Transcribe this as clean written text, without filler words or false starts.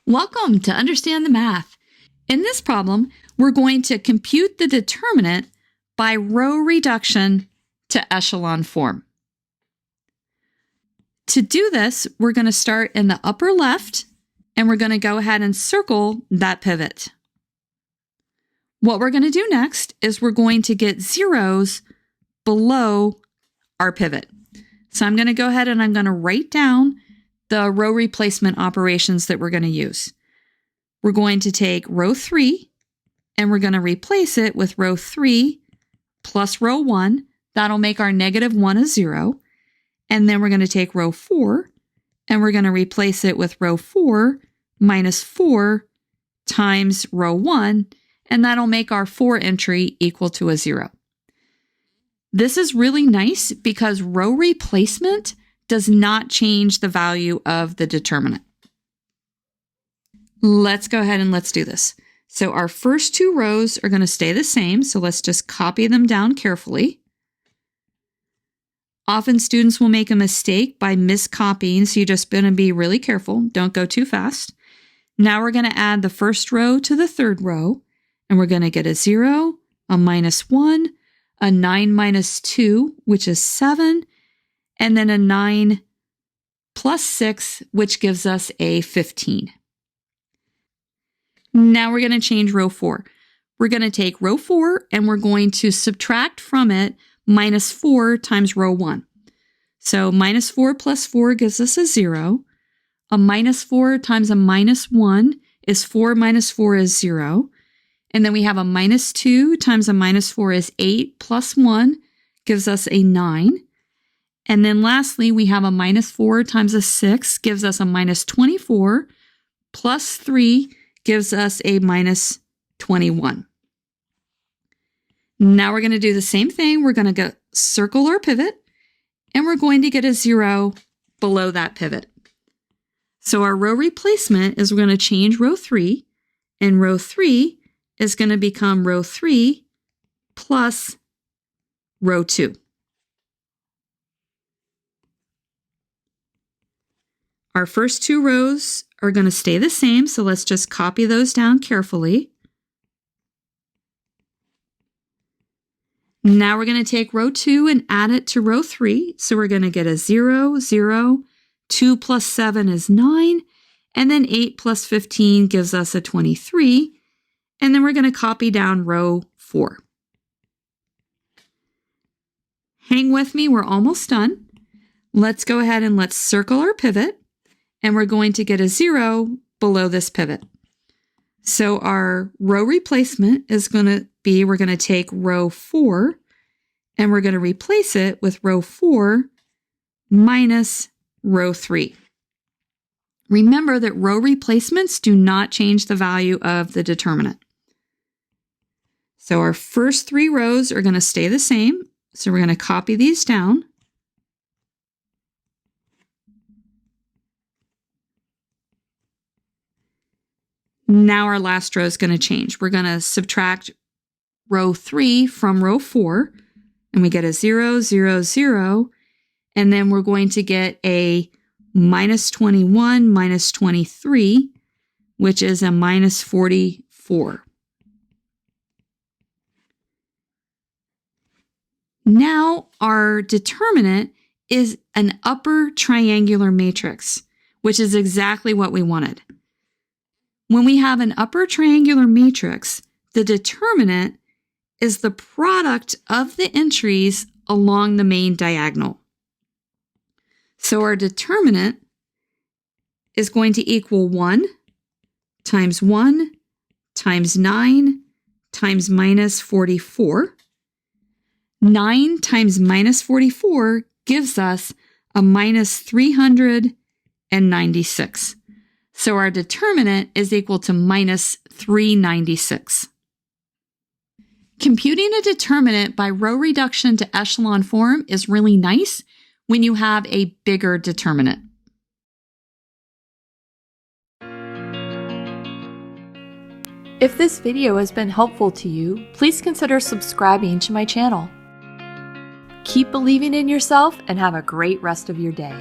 Welcome to Understand the Math. In this problem, we're going to compute the determinant by row reduction to echelon form. To do this, we're going to start in the upper left, and we're going to go ahead and circle that pivot. What we're going to do next is we're going to get zeros below our pivot. So I'm going to go ahead and I'm going to write down the row replacement operations that we're going to use. We're going to take row 3 and we're going to replace it with row 3 plus row 1. That'll make our -1 a 0. And then we're going to take row 4 and we're going to replace it with row 4 minus 4 times row 1. And that'll make our 4 entry equal to a 0. This is really nice because row replacement does not change the value of the determinant. Let's go ahead and let's do this. So our first two rows are going to stay the same, so let's just copy them down carefully. Often students will make a mistake by miscopying, so you're just going to be really careful. Don't go too fast. Now we're going to add the first row to the third row, and we're going to get a 0, a -1, a 9 minus 2, which is 7, and then a 9 plus 6, which gives us a 15. Now we're going to change row 4. We're going to take row 4 and we're going to subtract from it -4 times row 1. So -4 plus 4 gives us a 0. A -4 times a -1 is 4 minus 4 is 0. And then we have a -2 times a -4 is 8 plus 1 gives us a 9. And then lastly, we have a -4 times a 6 gives us a -24, plus 3 gives us a -21. Now we're going to do the same thing. We're going to circle our pivot, and we're going to get a 0 below that pivot. So our row replacement is we're going to change row 3, and row 3 is going to become row 3 plus row 2. Our first two rows are going to stay the same, so let's just copy those down carefully. Now we're going to take row 2 and add it to row 3, so we're going to get a 0, 0, 2 plus 7 is 9, and then 8 plus 15 gives us a 23, and then we're going to copy down row 4. Hang with me, we're almost done. Let's go ahead and let's circle our pivot. And we're going to get a 0 below this pivot. So our row replacement is going to be, we're going to take row 4 and we're going to replace it with row 4 minus row 3. Remember that row replacements do not change the value of the determinant. So our first 3 rows are going to stay the same. So we're going to copy these down. Now our last row is going to change. We're going to subtract row 3 from row 4, and we get a 0, 0, 0, and then we're going to get a -21 minus 23, which is a -44. Now our determinant is an upper triangular matrix, which is exactly what we wanted. When we have an upper triangular matrix, the determinant is the product of the entries along the main diagonal. So our determinant is going to equal 1 times 9 times -44. 9 times -44 gives us a -396. So our determinant is equal to -396. Computing a determinant by row reduction to echelon form is really nice when you have a bigger determinant. If this video has been helpful to you, please consider subscribing to my channel. Keep believing in yourself and have a great rest of your day.